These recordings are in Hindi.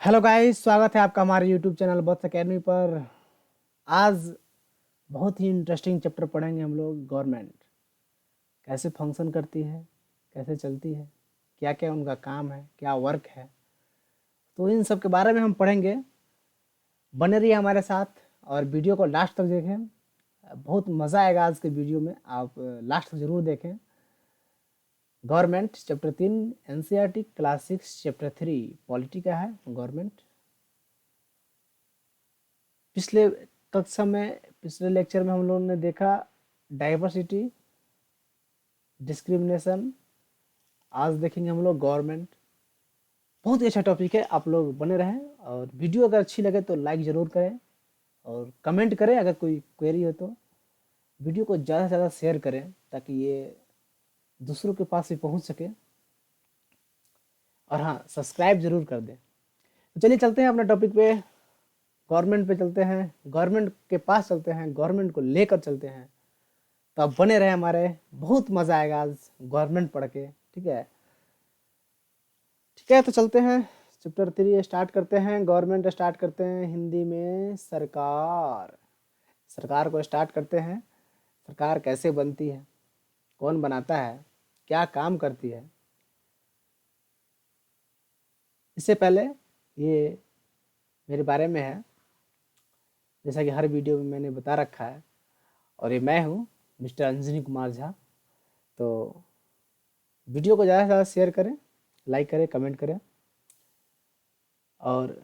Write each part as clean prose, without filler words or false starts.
हेलो गाइस, स्वागत है आपका हमारे यूट्यूब चैनल बॉस एकेडमी पर। आज बहुत ही इंटरेस्टिंग चैप्टर पढ़ेंगे हम लोग। गवर्नमेंट कैसे फंक्शन करती है, कैसे चलती है, क्या क्या उनका काम है, क्या वर्क है, तो इन सब के बारे में हम पढ़ेंगे। बने रहिए हमारे साथ और वीडियो को लास्ट तक देखें। बहुत मज़ा आएगा आज के वीडियो में, आप लास्ट तक ज़रूर देखें। Government chapter 3 NCERT class 6 chapter 3 polity का है गवर्नमेंट। पिछले कक्षा में पिछले लेक्चर में हम लोगों ने देखा डाइवर्सिटी, डिस्क्रिमिनेशन। आज देखेंगे हम लोग गवर्नमेंट। बहुत ही अच्छा टॉपिक है, आप लोग बने रहें। और वीडियो अगर अच्छी लगे तो लाइक ज़रूर करें और कमेंट करें। अगर कोई क्वेरी हो तो वीडियो को ज़्यादा से ज़्यादा शेयर करें ताकि ये दूसरों के पास भी पहुंच सके। और हाँ, सब्सक्राइब ज़रूर कर दें। तो चलिए चलते हैं अपने टॉपिक पे। गवर्नमेंट पे चलते हैं, गवर्नमेंट के पास चलते हैं, गवर्नमेंट को लेकर चलते हैं। तो आप बने रहे हमारे, बहुत मज़ा आएगा आज गवर्नमेंट पढ़ के। ठीक है, ठीक है, तो चलते हैं चैप्टर 3 स्टार्ट करते हैं। गवर्नमेंट स्टार्ट करते हैं हिंदी में सरकार। सरकार को स्टार्ट करते हैं। सरकार कैसे बनती है, कौन बनाता है, क्या काम करती है। इससे पहले ये मेरे बारे में है, जैसा कि हर वीडियो में मैंने बता रखा है। और ये मैं हूँ मिस्टर अंजनी कुमार झा। तो वीडियो को ज़्यादा से ज़्यादा शेयर करें, लाइक करें, कमेंट करें। और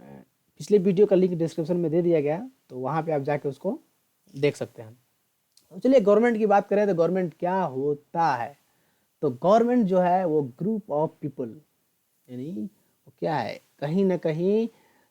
पिछले वीडियो का लिंक डिस्क्रिप्शन में दे दिया गया, तो वहाँ पे आप जाके उसको देख सकते हैं। तो चलिए गवर्नमेंट की बात करें तो गवर्नमेंट क्या होता है। तो गवर्नमेंट जो है वो ग्रुप ऑफ पीपल, यानी वो क्या है, कहीं ना कहीं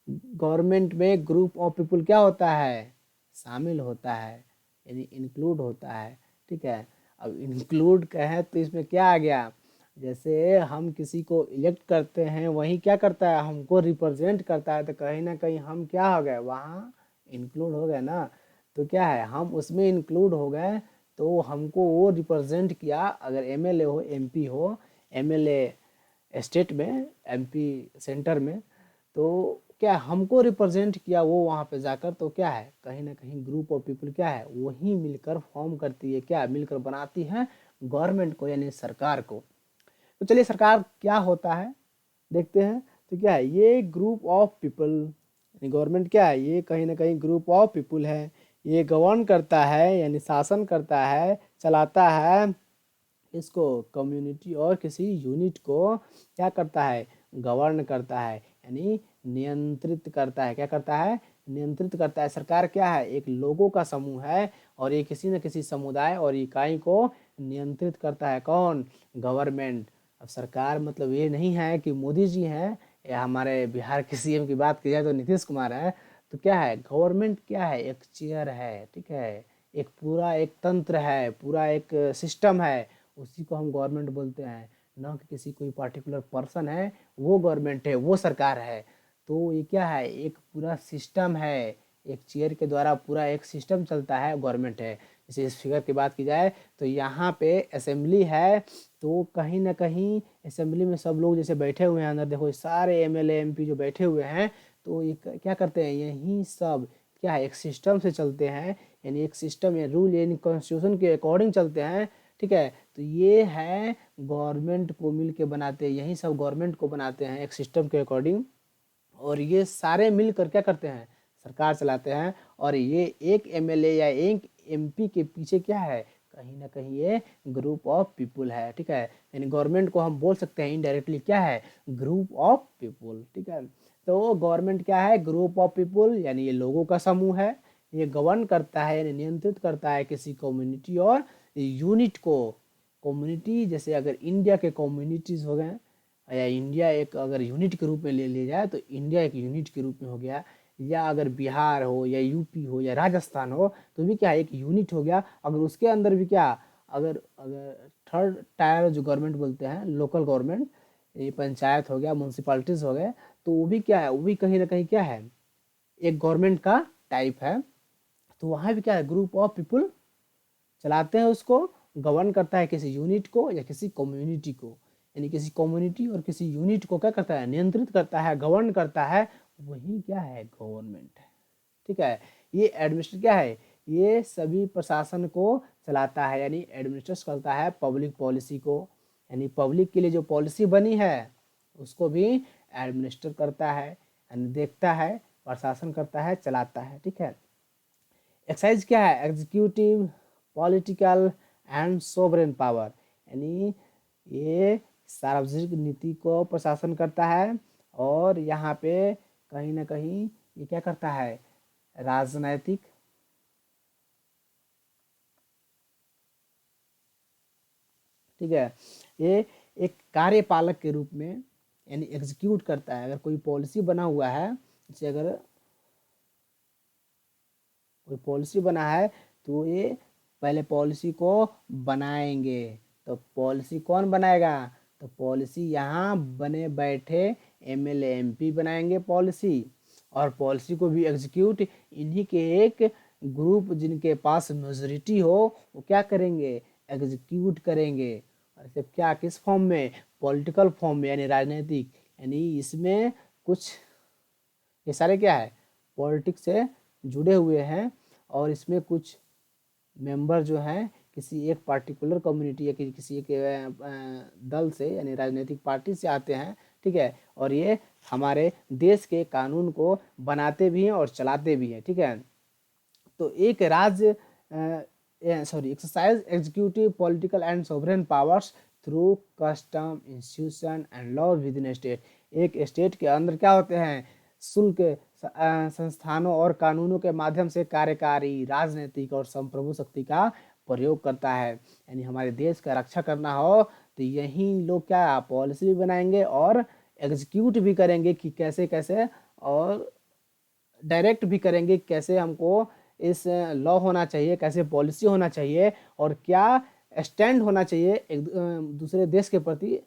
गवर्नमेंट में ग्रुप ऑफ पीपल क्या होता है, शामिल होता है, यानी इंक्लूड होता है। ठीक है, अब इंक्लूड कहें तो इसमें क्या आ गया, जैसे हम किसी को इलेक्ट करते हैं, वही क्या करता है, हमको रिप्रेजेंट करता है। तो कहीं ना कहीं हम क्या हो गए, वहाँ इंक्लूड हो गए ना। तो क्या है, हम उसमें इंक्लूड हो गए, तो हमको वो रिप्रेजेंट किया। अगर एमएलए हो, एमपी हो, एमएलए स्टेट में, एमपी सेंटर में, तो क्या हमको रिप्रेजेंट किया वो वहाँ पे जाकर। तो क्या है, कहीं ना कहीं ग्रुप ऑफ पीपल क्या है, वही मिलकर फॉर्म करती है, क्या मिलकर बनाती है गवर्नमेंट को, यानी सरकार को। तो चलिए सरकार क्या होता है देखते हैं। तो क्या है, ये ग्रुप ऑफ पीपल, यानी गवर्नमेंट क्या है, ये कहीं ना कहीं ग्रुप ऑफ पीपल है। ये गवर्न करता है, यानी शासन करता है, चलाता है इसको, कम्युनिटी और किसी यूनिट को क्या करता है, गवर्न करता है, यानी नियंत्रित करता है। क्या करता है, नियंत्रित करता है। सरकार क्या है, एक लोगों का समूह है और ये किसी न किसी समुदाय और इकाई को नियंत्रित करता है। कौन, गवर्नमेंट। अब सरकार मतलब ये नहीं है कि मोदी जी हैं या हमारे बिहार के सीएम की बात की जाए तो नीतीश कुमार है। तो क्या है, गवर्नमेंट क्या है, एक चेयर है। ठीक है, एक पूरा एक तंत्र है, पूरा एक सिस्टम है, उसी को हम गवर्नमेंट बोलते हैं। न कि किसी कोई पार्टिकुलर पर्सन है वो गवर्नमेंट है, वो सरकार है। तो ये क्या है, एक पूरा सिस्टम है, एक चेयर के द्वारा पूरा एक सिस्टम चलता है, गवर्नमेंट है। जैसे इस फिगर की बात की जाए तो यहाँ पे असेंबली है, तो कहीं ना कहीं असेंबली में सब लोग जैसे बैठे हुए हैं अंदर, देखो सारे एमएलए एमपी जो बैठे हुए हैं, तो ये क्या करते हैं, यही सब क्या है, एक सिस्टम से चलते हैं, यानी एक सिस्टम या रूल यानी कॉन्स्टिट्यूशन के अकॉर्डिंग चलते हैं। ठीक है, तो ये है गवर्नमेंट को मिल के बनाते हैं, यही सब गवर्नमेंट को बनाते हैं एक सिस्टम के अकॉर्डिंग। और ये सारे मिलकर क्या करते हैं, सरकार चलाते हैं। और ये एक एमएलए या एक एमपी के पीछे क्या है, कहीं ना कहीं ये ग्रुप ऑफ पीपल है। ठीक है, यानी गवर्नमेंट को हम बोल सकते हैं इनडायरेक्टली क्या है, ग्रुप ऑफ पीपल। ठीक है, तो गवर्नमेंट क्या है, ग्रुप ऑफ पीपल, यानी ये लोगों का समूह है। ये गवर्न करता है, यानी नियंत्रित करता है किसी कम्युनिटी और यूनिट को। कम्युनिटी जैसे अगर इंडिया के कम्युनिटीज हो गए, या इंडिया एक अगर यूनिट के रूप में ले लिया जाए तो इंडिया एक यूनिट के रूप में हो गया। या अगर बिहार हो या यूपी हो या राजस्थान हो तो भी क्या एक यूनिट हो गया। अगर उसके अंदर भी क्या, अगर अगर थर्ड टायर जो गवर्नमेंट बोलते हैं, लोकल गवर्नमेंट, ये पंचायत हो गया, म्यूनसिपालिटीज हो गए, तो वो भी क्या है, वो भी कहीं ना कहीं क्या है, एक गवर्नमेंट का टाइप है। तो वहाँ भी क्या है, ग्रुप ऑफ पीपल चलाते हैं, उसको गवर्न करता है किसी यूनिट को या किसी कम्युनिटी को। यानी किसी कम्युनिटी और किसी यूनिट को क्या करता है, नियंत्रित करता है, गवर्न करता है, वही क्या है, गवर्नमेंट है। ठीक है, ये एडमिनिस्ट्रेटर क्या है, ये सभी प्रशासन को चलाता है, यानी एडमिनिस्ट्रेट करता है पब्लिक पॉलिसी को, यानी पब्लिक के लिए जो पॉलिसी बनी है उसको भी एडमिनिस्टर करता है, यानी देखता है, प्रशासन करता है, चलाता है। ठीक है, एक्साइज क्या है, executive, political and sovereign power, यानी ये सार्वजनिक नीति को प्रशासन करता है, और यहाँ पे कहीं ना कहीं ये क्या करता है, राजनैतिक, ठीक है, ये एक कार्यपालक के रूप में यानी एग्जीक्यूट करता है। अगर कोई पॉलिसी बना हुआ है, जैसे अगर कोई पॉलिसी बना है तो ये पहले पॉलिसी को बनाएंगे। तो पॉलिसी कौन बनाएगा, तो पॉलिसी यहाँ बने बैठे एमएलए एमपी बनाएंगे पॉलिसी, और पॉलिसी को भी एग्जीक्यूट इन्हीं के एक ग्रुप जिनके पास मेजोरिटी हो वो क्या करेंगे, एग्जीक्यूट करेंगे। और सिर्फ क्या, किस फॉर्म में, पॉलिटिकल फॉर्म में, यानी राजनीतिक, यानी इसमें कुछ, ये सारे क्या है, पॉलिटिक्स से जुड़े हुए हैं, और इसमें कुछ मेंबर जो हैं किसी एक पार्टिकुलर कम्युनिटी या किसी एक दल से यानी राजनीतिक पार्टी से आते हैं। ठीक है, और ये हमारे देश के कानून को बनाते भी हैं और चलाते भी हैं। ठीक है, तो एक राज्य exercise executive political and sovereign powers through custom institution and law with in state. एक स्टेट के अंदर क्या होते हैं, शुल्क, संस्थानों और कानूनों के माध्यम से कार्यकारी, राजनीतिक और संप्रभु शक्ति का प्रयोग करता है। यानी हमारे देश का रक्षा करना हो तो यही लोग क्या, पॉलिसी भी बनाएंगे और एग्जीक्यूट भी करेंगे कि कैसे कैसे, और डायरेक्ट भी करेंगे कैसे हमको इस लॉ होना चाहिए, कैसे पॉलिसी होना चाहिए, और क्या स्टैंड होना चाहिए एक दूसरे देश के प्रति।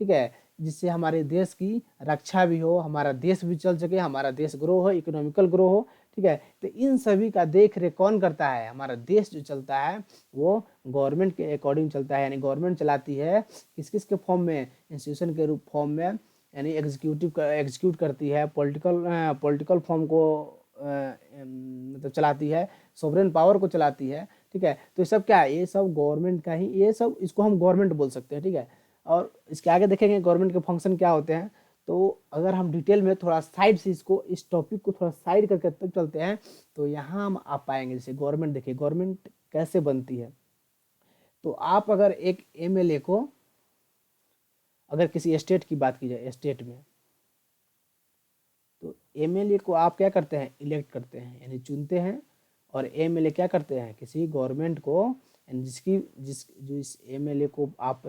ठीक है, जिससे हमारे देश की रक्षा भी हो, हमारा देश भी चल सके, हमारा देश ग्रो हो, इकोनॉमिकल ग्रो हो। ठीक है, तो इन सभी का देख रेख कौन करता है, हमारा देश जो चलता है वो गवर्नमेंट के अकॉर्डिंग चलता है, यानी गवर्नमेंट चलाती है किस किस के फॉर्म में, इंस्टीट्यूशन के रूप फॉर्म में, यानी एग्जीक्यूट करती है, पॉलिटिकल फॉर्म को मतलब चलाती है, सोवरेन पावर को चलाती है। ठीक है, तो ये सब क्या है, ये सब गवर्नमेंट का ही, ये सब इसको हम गवर्नमेंट बोल सकते हैं। ठीक है, और इसके आगे देखेंगे गवर्नमेंट के फंक्शन क्या होते हैं। तो अगर हम डिटेल में थोड़ा साइड से इसको, इस टॉपिक को थोड़ा साइड करके तब चलते हैं, तो यहाँ हम आ पाएंगे। जैसे गवर्नमेंट, देखिए गवर्नमेंट कैसे बनती है। तो आप अगर एक एमएलए को, अगर किसी स्टेट की बात की जाए, स्टेट में, तो एमएलए को आप क्या करते हैं, इलेक्ट करते हैं, यानी चुनते हैं। और एमएलए क्या करते हैं, किसी गवर्नमेंट को, यानी जो इस एमएलए को आप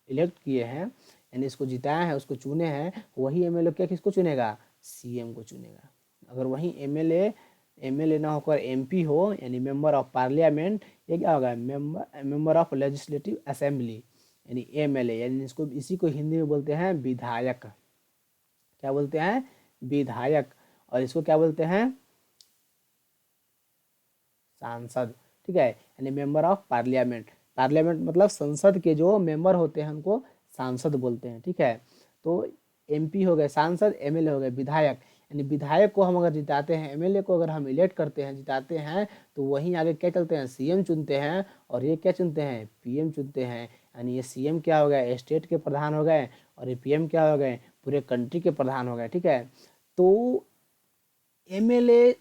इलेक्ट किए हैं, यानी इसको जिताया है, उसको चुने हैं, वही एमएलए क्या किसको चुनेगा, सीएम को चुनेगा। अगर वही एमएलए ना होकर एमपी हो, यानी मेंबर ऑफ पार्लियामेंट, ये क्या होगा, मेंबर ऑफ लेजिस्लेटिव असेंबली, यानी एमएलए, यानी इसको, इसी को हिंदी में बोलते हैं विधायक। क्या बोलते हैं, विधायक। और इसको क्या बोलते हैं, सांसद। ठीक है, यानी मेंबर ऑफ पार्लियामेंट, पार्लियामेंट मतलब संसद के जो मेंबर होते हैं उनको सांसद बोलते हैं। ठीक है, तो एमपी हो गए सांसद, एमएलए हो गए विधायक। यानी विधायक को हम अगर जिताते हैं, एमएलए को अगर हम इलेक्ट करते हैं, जिताते हैं, तो वहीं आगे क्या चलते हैं, सीएम चुनते हैं, और ये क्या चुनते हैं, पीएम चुनते हैं। यानी ये सीएम क्या हो गए, स्टेट के प्रधान हो गए, और ये पीएम क्या हो गए, पूरे कंट्री के प्रधान हो गए। ठीक है, तो एमएलए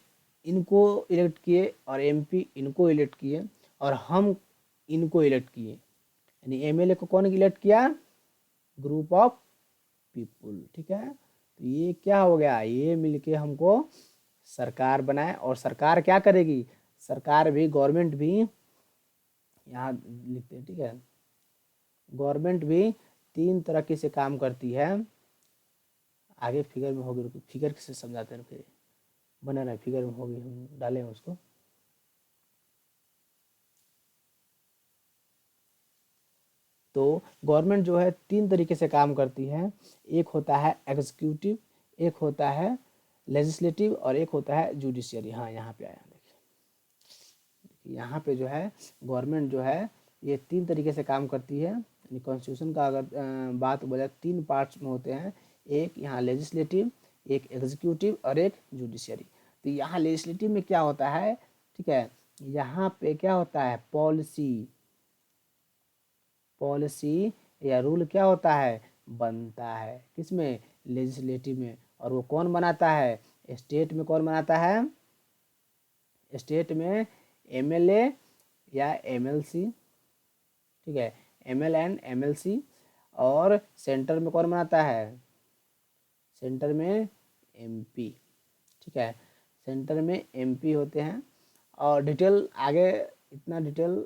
इनको इलेक्ट किए और एमपी इनको इलेक्ट किए, और हम इनको इलेक्ट किए। यानी एमएलए को कौन इलेक्ट किया, ग्रुप ऑफ पीपुल। ठीक है, तो ये क्या हो गया, ये मिलके हमको सरकार बनाए, और सरकार क्या करेगी, सरकार भी, गवर्नमेंट भी, यहाँ लिखते हैं। ठीक है, गवर्नमेंट भी तीन तरह की से काम करती है। आगे फिगर में होगी, फिगर से समझाते हैं, फिर बना रहा फिगर में होगी, हम डालें उसको। तो गवर्नमेंट जो है तीन तरीके से काम करती है, एक होता है एग्जीक्यूटिव, एक होता है लेजिस्लेटिव, और एक होता है जुडिशियरी। हाँ, यहाँ पे आया, देखिए यहाँ पे जो है गवर्नमेंट जो है ये तीन तरीके से काम करती है। यानी कॉन्स्टिट्यूशन का अगर बात बोला, तीन पार्ट्स में होते हैं, एक यहाँ लेजिस्लेटिव, एक एग्जीक्यूटिव और एक जुडिशियरी। तो यहाँ लेजिस्लेटिव में क्या होता है, ठीक है, यहाँ पे क्या होता है, पॉलिसी या रूल क्या होता है, बनता है, किसमें, लेजिस्लेटिव में। और वो कौन बनाता है, स्टेट में कौन बनाता है, स्टेट में एमएलए या एमएलसी, ठीक है, एमएल एंड एमएलसी। और सेंटर में कौन बनाता है, सेंटर में एमपी, ठीक है, सेंटर में एमपी होते हैं। और डिटेल आगे, इतना डिटेल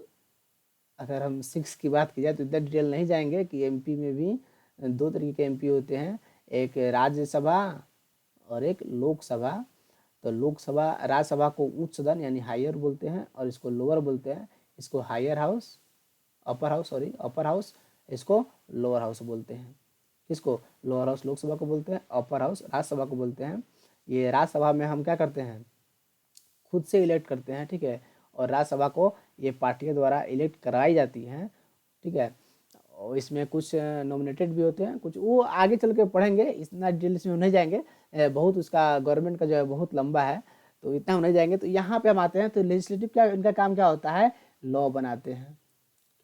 अगर हम 6 की बात की जाए तो इतना डिटेल नहीं जाएंगे कि एमपी में भी 2 तरीके के एमपी होते हैं, एक राज्यसभा और एक लोकसभा। तो लोकसभा, राज्यसभा को उच्च सदन यानी हायर बोलते हैं, और इसको लोअर बोलते हैं, इसको हायर हाउस, अपर हाउस, इसको लोअर हाउस बोलते हैं। किसको, लोअर हाउस लोकसभा को बोलते हैं, अपर हाउस राज्यसभा को बोलते हैं। ये राज्यसभा में हम क्या करते हैं, खुद से इलेक्ट करते हैं, ठीक है, और राज्यसभा को ये पार्टियों द्वारा इलेक्ट कराई जाती हैं, ठीक है। और इसमें कुछ नॉमिनेटेड भी होते हैं, कुछ वो आगे चल के पढ़ेंगे, इतना डिटेल्स में नहीं जाएंगे, बहुत उसका गवर्नमेंट का जो है बहुत लंबा है, तो इतना हम नहीं जाएंगे। तो यहाँ पे हम आते हैं, तो लेजिस्लेटिव क्या, इनका काम क्या होता है, लॉ बनाते हैं।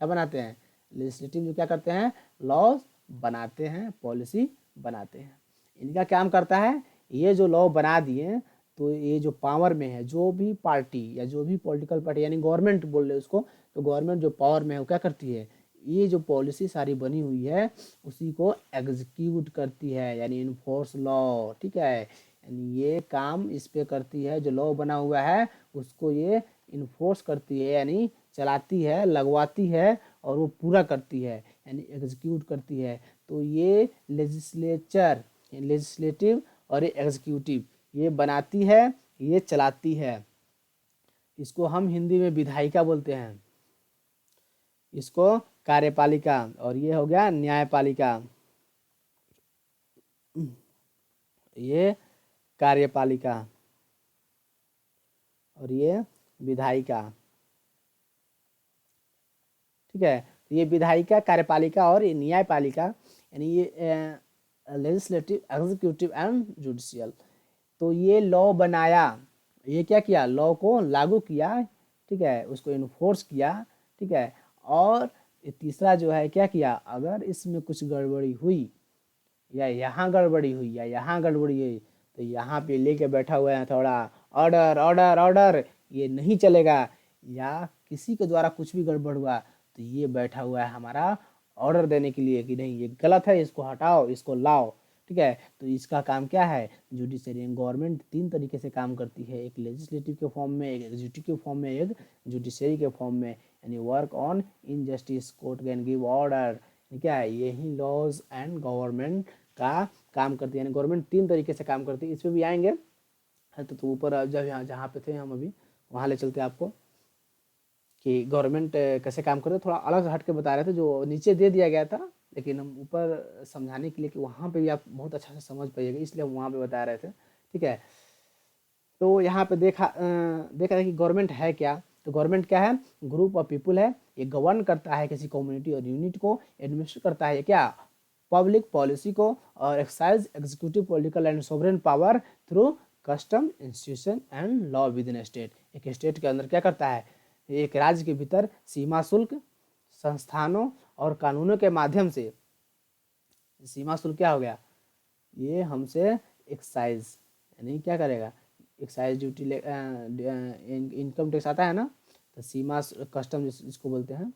क्या बनाते हैं, लेजिस्लेटिव जो क्या करते हैं, लॉ बनाते हैं, पॉलिसी बनाते हैं। इनका काम करता है, ये जो लॉ बना दिए, तो ये जो पावर में है, जो भी पार्टी या जो भी पॉलिटिकल पार्टी यानी गवर्नमेंट बोल रहे उसको, तो गवर्नमेंट जो पावर में है वो क्या करती है, ये जो पॉलिसी सारी बनी हुई है उसी को एग्जीक्यूट करती है, यानी इन्फोर्स लॉ, ठीक है। यानी ये काम इस पे करती है, जो लॉ बना हुआ है उसको ये इन्फोर्स करती है, यानी चलाती है, लगवाती है, और वो पूरा करती है, यानी एग्जीक्यूट करती है। तो ये लेजिस्लेटिव और ये एग्जीक्यूटिव, ये बनाती है, ये चलाती है। इसको हम हिंदी में विधायिका बोलते हैं, इसको कार्यपालिका, और ये हो गया न्यायपालिका, ये कार्यपालिका, और ये विधायिका, ठीक है। ये विधायिका, कार्यपालिका और ये न्यायपालिका, यानी ये लेजिस्लेटिव, एग्जीक्यूटिव एंड जुडिशियल। तो ये लॉ बनाया, ये क्या किया, लॉ को लागू किया, ठीक है, उसको इन्फोर्स किया, ठीक है। और तीसरा जो है क्या किया, अगर इसमें कुछ गड़बड़ी हुई, या यहाँ गड़बड़ी हुई या यहाँ गड़बड़ी हुई, तो यहाँ पे लेके बैठा हुआ है थोड़ा, ऑर्डर ऑर्डर ऑर्डर, ये नहीं चलेगा। या किसी के द्वारा कुछ भी गड़बड़ हुआ तो ये बैठा हुआ है हमारा ऑर्डर देने के लिए कि नहीं ये गलत है, इसको हटाओ, इसको लाओ, ठीक है। तो इसका काम क्या है, जुडिशरी। गवर्नमेंट 3 तरीके से काम करती है, एक लेजिस्लेटिव के फॉर्म में, एक एग्जीक्यूटिव के फॉर्म में, एक जुडिशरी के फॉर्म में। यानी work on injustice, court can give order, क्या है, यही लॉज एंड गवर्नमेंट का काम करती है। यानी गवर्नमेंट 3 तरीके से काम करती है, इस पर भी आएंगे। तो ऊपर जब यहाँ जहाँ पे थे हम अभी, वहाँ ले चलते आपको कि गवर्नमेंट कैसे काम करते, थोड़ा अलग हट के बता रहे थे, जो नीचे दे दिया गया था, लेकिन हम ऊपर समझाने के लिए कि वहाँ पे भी आप बहुत अच्छा से समझ पाइएगा, इसलिए हम वहाँ पे बता रहे थे, ठीक है। तो यहाँ पे देखा है कि गवर्नमेंट है क्या, तो गवर्नमेंट क्या है, ग्रुप ऑफ पीपुल है, ये गवर्न करता है किसी कम्युनिटी और यूनिट को, एडमिनिस्टर करता है क्या, पब्लिक पॉलिसी को, और exercise executive political and sovereign power through custom institution and law with in state. एक स्टेट के अंदर क्या करता है, एक राज्य के भीतर सीमा शुल्क, संस्थानों और कानूनों के माध्यम से, सीमा शुल्क क्या हो गया, ये हमसे एक्साइज, यानी क्या करेगा, एक्साइज ड्यूटी, इनकम टैक्स आता है ना, तो सीमा कस्टम जिसको बोलते हैं,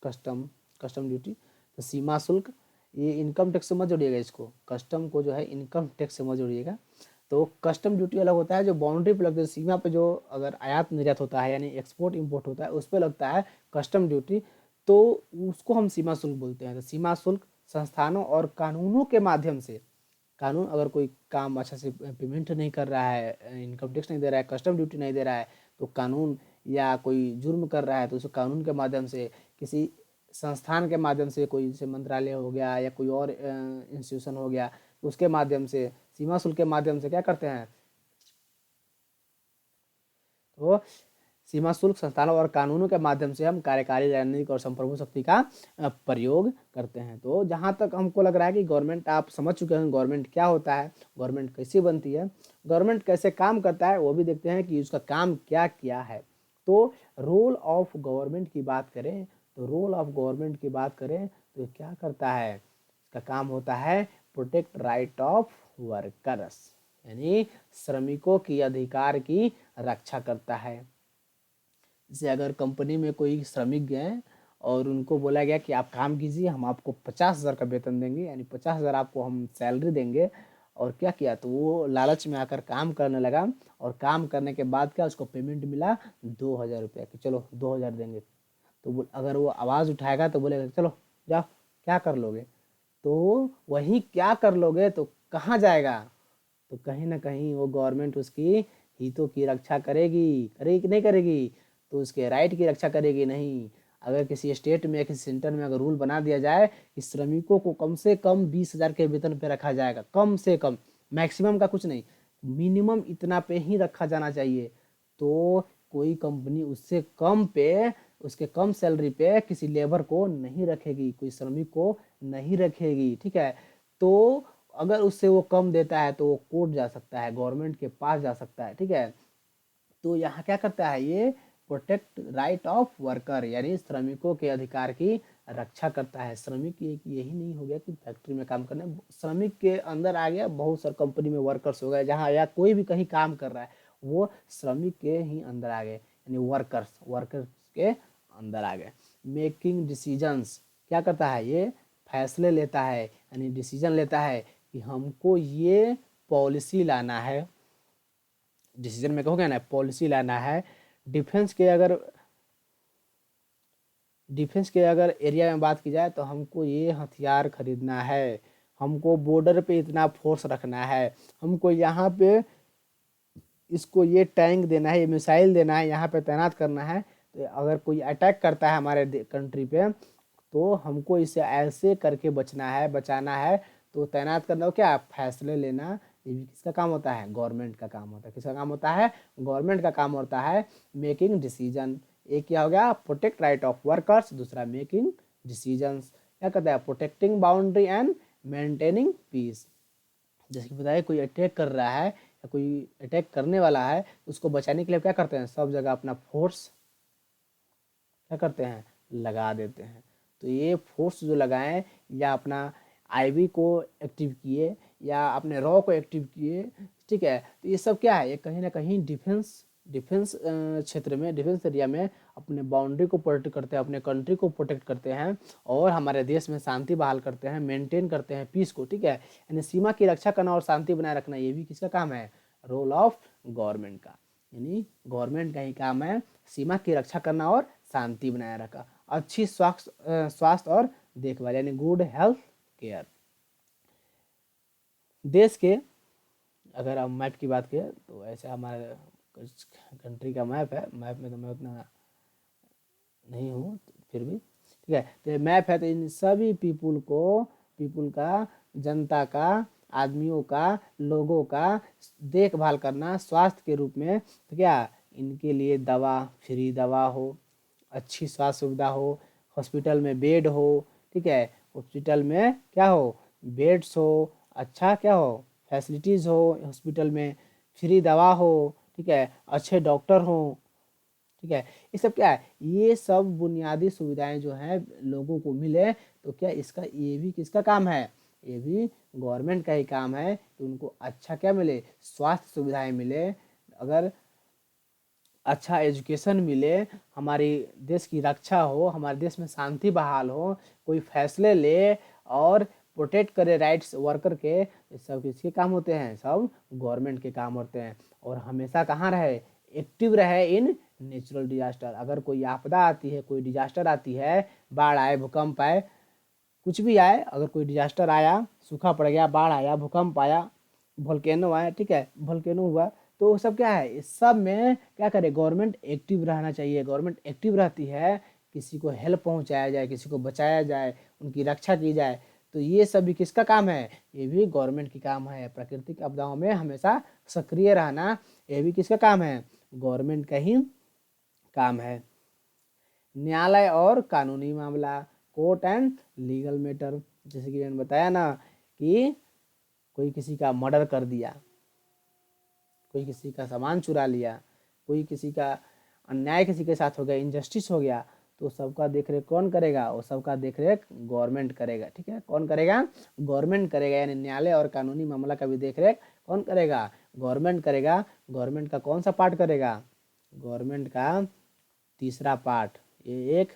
कस्टम ड्यूटी, तो सीमा शुल्क, ये इनकम टैक्स से मत जोड़िएगा, इसको कस्टम को जो है इनकम टैक्स से मत जोड़िएगा। तो कस्टम ड्यूटी अलग होता है, जो बाउंड्री पे लगता है, सीमा पे जो अगर आयात निर्यात होता है यानी एक्सपोर्ट इंपोर्ट होता है, उस पर लगता है कस्टम ड्यूटी, तो उसको हम सीमा शुल्क बोलते हैं। तो सीमा शुल्क संस्थानों और कानूनों के माध्यम से, कानून अगर कोई काम अच्छा से पेमेंट नहीं कर रहा है, इनकम टैक्स नहीं दे रहा है, कस्टम ड्यूटी नहीं दे रहा है, तो कानून, या कोई जुर्म कर रहा है तो उस कानून के माध्यम से, किसी संस्थान के माध्यम से, कोई जैसे मंत्रालय हो गया या कोई और इंस्टीट्यूशन हो गया, उसके माध्यम से, सीमा शुल्क के माध्यम से क्या करते हैं, तो सीमा शुल्क, संस्थानों और कानूनों के माध्यम से हम कार्यकारी, रणनीतिक और संप्रभु शक्ति का प्रयोग करते हैं। तो जहाँ तक हमको लग रहा है कि गवर्नमेंट आप समझ चुके हैं गवर्नमेंट क्या होता है, गवर्नमेंट कैसे बनती है, गवर्नमेंट कैसे काम करता है, वो भी देखते हैं कि उसका काम क्या क्या है। तो रोल ऑफ गवर्नमेंट की बात करें तो क्या करता है, इसका काम होता है प्रोटेक्ट राइट ऑफ वर्कर्स, यानी श्रमिकों की अधिकार की रक्षा करता है। जैसे अगर कंपनी में कोई श्रमिक गए और उनको बोला गया कि आप काम कीजिए, हम आपको 50,000 का वेतन देंगे, यानी 50,000 आपको हम सैलरी देंगे, और क्या किया, तो वो लालच में आकर काम करने लगा, और काम करने के बाद क्या उसको पेमेंट मिला 2,000 रुपया, कि चलो 2,000 देंगे। तो अगर वो आवाज़ उठाएगा तो बोलेगा चलो जाओ क्या कर लोगे, तो वही क्या कर लोगे तो कहाँ जाएगा, तो कहीं ना कहीं वो गवर्नमेंट उसकी हितों की रक्षा करेगी कि नहीं करेगी, तो उसके राइट की रक्षा करेगी नहीं। अगर किसी स्टेट में या किसी सेंटर में अगर रूल बना दिया जाए कि श्रमिकों को कम से कम 20,000 के वेतन पे रखा जाएगा, कम से कम, मैक्सिमम का कुछ नहीं, मिनिमम इतना पे ही रखा जाना चाहिए, तो कोई कंपनी उससे कम पे, उसके कम सैलरी पे किसी लेबर को नहीं रखेगी, कोई श्रमिक को नहीं रखेगी, ठीक है। तो अगर उससे वो कम देता है तो वो कोर्ट जा सकता है, गवर्नमेंट के पास जा सकता है, ठीक है। तो यहाँ क्या करता है, ये प्रोटेक्ट राइट ऑफ वर्कर, यानी श्रमिकों के अधिकार की रक्षा करता है। श्रमिक यही नहीं हो गया कि फैक्ट्री में काम करने, श्रमिक के अंदर आ गया बहुत सारे कंपनी में वर्कर्स हो गए, जहाँ या कोई भी कहीं काम कर रहा है वो श्रमिक के ही अंदर आ गए, यानी वर्कर्स के अंदर आ गए। मेकिंग डिसीजंस, क्या करता है, ये फैसले लेता है, यानी डिसीजन लेता है कि हमको ये पॉलिसी लाना है, डिसीजन में कहोगे ना, पॉलिसी लाना है। डिफेंस के अगर एरिया में बात की जाए तो हमको ये हथियार खरीदना है, हमको बॉर्डर पे इतना फोर्स रखना है, हमको यहाँ पे इसको ये टैंक देना है, ये मिसाइल देना है, यहाँ पे तैनात करना है। तो अगर कोई अटैक करता है हमारे कंट्री पे तो हमको इसे ऐसे करके बचाना है, तो तैनात करना हो क्या, फैसले लेना, ये भी किसका काम होता है, गवर्नमेंट का काम होता है। किसका काम होता है, गवर्नमेंट का काम होता है मेकिंग डिसीजन। एक क्या हो गया, प्रोटेक्ट राइट ऑफ वर्कर्स, दूसरा मेकिंग डिसीजंस। क्या कहता है, protecting boundary and maintaining peace. जैसे कि बताइए कोई अटैक कर रहा है या कोई अटैक करने वाला है, उसको बचाने के लिए क्या करते हैं, सब जगह अपना फोर्स क्या करते हैं, लगा देते हैं। तो ये फोर्स जो लगाएं, या अपना आईवी को एक्टिव किए या अपने रॉ को एक्टिव किए, ठीक है, तो ये सब क्या है, ये कहीं ना कहीं डिफेंस क्षेत्र में, डिफेंस एरिया में अपने बाउंड्री को प्रोटेक्ट करते हैं, अपने कंट्री को प्रोटेक्ट करते हैं, और हमारे देश में शांति बहाल करते हैं, मेंटेन करते हैं पीस को, ठीक है। यानी सीमा की रक्षा करना और शांति बनाए रखना, ये भी किसका काम है, रोल ऑफ गवर्नमेंट का, यानी गवर्नमेंट का ही काम है सीमा की रक्षा करना और शांति बनाए रखा। अच्छी स्वास्थ्य और देखभाल, यानी गुड हेल्थ केयर। देश के अगर हम मैप की बात करें तो ऐसे हमारे कुछ कंट्री का मैप है, मैप में तो मैं उतना नहीं हूँ, तो फिर भी ठीक है। तो मैप है, तो इन सभी पीपुल का, जनता का, आदमियों का, लोगों का देखभाल करना स्वास्थ्य के रूप में, तो क्या इनके लिए फ्री दवा हो, अच्छी स्वास्थ्य सुविधा हो, हॉस्पिटल में बेड हो, ठीक है, हॉस्पिटल में क्या हो, बेड्स हो, अच्छा क्या हो, फैसिलिटीज़ हो हॉस्पिटल में, फ्री दवा हो, ठीक है, अच्छे डॉक्टर हो, ठीक है। ये सब क्या है, ये सब बुनियादी सुविधाएं जो है लोगों को मिले, तो क्या इसका, ये भी किसका काम है, ये भी गवर्नमेंट का ही काम है कि उनको अच्छा क्या मिले, स्वास्थ्य सुविधाएं मिले, अगर अच्छा एजुकेशन मिले, हमारी देश की रक्षा हो, हमारे देश में शांति बहाल हो, कोई फैसले ले और प्रोटेक्ट करे राइट्स वर्कर के, ये सब किसके काम होते हैं, सब गवर्नमेंट के काम होते हैं। और हमेशा कहाँ रहे, एक्टिव रहे इन नेचुरल डिजास्टर। अगर कोई आपदा आती है, कोई डिजास्टर आती है, बाढ़ आए, भूकंप आए, कुछ भी आए, अगर कोई डिजास्टर आया, सूखा पड़ गया, बाढ़ आया, भूकंप आया, वोल्केनो आया, ठीक है, वोल्केनो हुआ, तो सब क्या है, इस सब में क्या करे, गवर्नमेंट एक्टिव रहना चाहिए। गवर्नमेंट एक्टिव रहती है, किसी को हेल्प पहुंचाया जाए, किसी को बचाया जाए, उनकी रक्षा की जाए, तो ये सब भी किसका काम है, ये भी गवर्नमेंट की काम है। प्राकृतिक आपदाओं में हमेशा सक्रिय रहना, ये भी किसका काम है, गवर्नमेंट का ही काम है। न्यायालय और कानूनी मामला, कोर्ट एंड लीगल मैटर, जैसे कि मैंने बताया ना कि कोई किसी का मर्डर कर दिया, कोई किसी का सामान चुरा लिया, कोई किसी का अन्याय किसी के साथ हो गया, इनजस्टिस हो गया, तो सबका देखरेख कौन करेगा? वो सबका देखरेख गवर्नमेंट करेगा। ठीक है, कौन करेगा? गवर्नमेंट करेगा। यानी न्यायालय और कानूनी मामला का भी देखरेख कौन करेगा? गवर्नमेंट करेगा। गवर्नमेंट का कौन सा पार्ट करेगा? गवर्नमेंट का तीसरा पार्ट। ये एक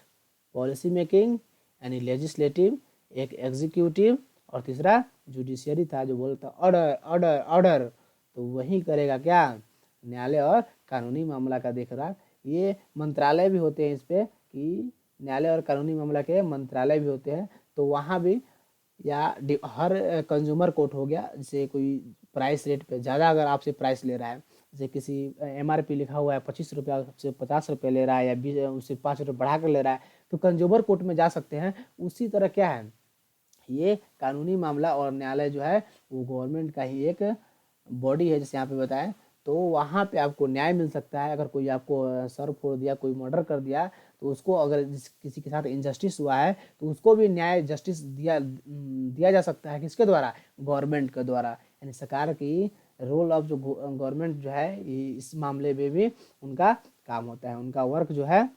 पॉलिसी मेकिंग यानी लेजिस्लेटिव, एक एग्जीक्यूटिव और तीसरा जुडिशियरी था जो बोलता ऑर्डर ऑर्डर ऑर्डर, तो वही करेगा क्या? न्यायालय और कानूनी मामला का देख रहा। ये मंत्रालय भी होते हैं इस पे कि न्यायालय और कानूनी मामला के मंत्रालय भी होते हैं, तो वहाँ भी या हर कंज्यूमर कोर्ट हो गया, जैसे कोई प्राइस रेट पे ज़्यादा अगर आपसे प्राइस ले रहा है, जैसे किसी MRP लिखा हुआ है 25 रुपया से 50 रुपये ले रहा है या 20 उससे 5 रुपये बढ़ा कर ले रहा है, तो कंज्यूमर कोर्ट में जा सकते हैं। उसी तरह क्या है, ये कानूनी मामला और न्यायालय जो है वो गवर्नमेंट का ही एक बॉडी है, जैसे यहाँ पे बताएं, तो वहाँ पे आपको न्याय मिल सकता है। अगर कोई आपको सर फोड़ दिया, कोई मर्डर कर दिया, तो उसको अगर किसी के साथ इनजस्टिस हुआ है तो उसको भी न्याय जस्टिस दिया जा सकता है। किसके द्वारा? गवर्नमेंट के द्वारा। यानी सरकार की रोल ऑफ जो गवर्नमेंट जो है इस मामले में भी उनका काम होता है, उनका वर्क जो है।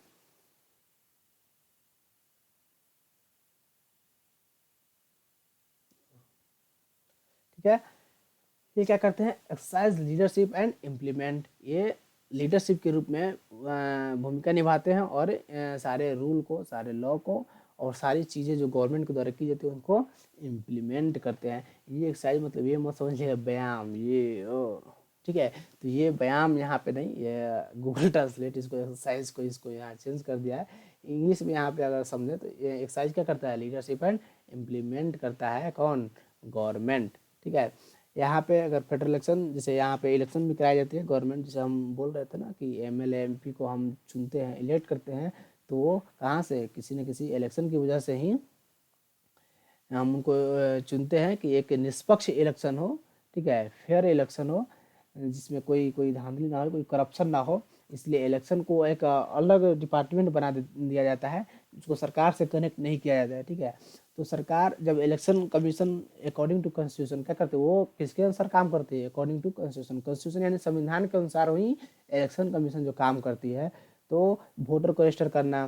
ठीक है, ये क्या करते हैं? Exercise leadership and implement. ये लीडरशिप के रूप में भूमिका निभाते हैं और सारे रूल को, सारे लॉ को और सारी चीज़ें जो गवर्नमेंट के द्वारा की जाती है उनको इम्प्लीमेंट करते हैं। ये एक्सरसाइज मतलब ये मत समझिए व्यायाम, ये ओ ठीक है, तो ये व्यायाम यहाँ पे नहीं, ये गूगल ट्रांसलेट इसको एक्सरसाइज को इसको यहाँ चेंज कर दिया है। इंग्लिश में यहाँ पे अगर समझे तो ये एक्सरसाइज क्या करता है? लीडरशिप एंड इम्प्लीमेंट करता है कौन? गवर्नमेंट। ठीक है, यहाँ पे अगर फेडरल इलेक्शन, जैसे यहाँ पे इलेक्शन भी कराई जाती है गवर्नमेंट, जैसे हम बोल रहे थे ना कि MLA MP को हम चुनते हैं, इलेक्ट करते हैं, तो वो कहाँ से? किसी न किसी इलेक्शन की वजह से ही हम उनको चुनते हैं कि एक निष्पक्ष इलेक्शन हो। ठीक है, फेयर इलेक्शन हो, जिसमें कोई कोई धांधली ना हो, कोई करप्शन ना हो। इसलिए इलेक्शन को एक अलग डिपार्टमेंट बना दिया जाता है, उसको सरकार से कनेक्ट नहीं किया जाता है। ठीक है, तो सरकार जब election commission according to constitution क्या करते हैं? वो किसके अनुसार काम करती है? According to constitution. कॉन्स्टिट्यूशन यानी संविधान के अनुसार ही इलेक्शन कमीशन जो काम करती है। तो वोटर को रजिस्टर करना,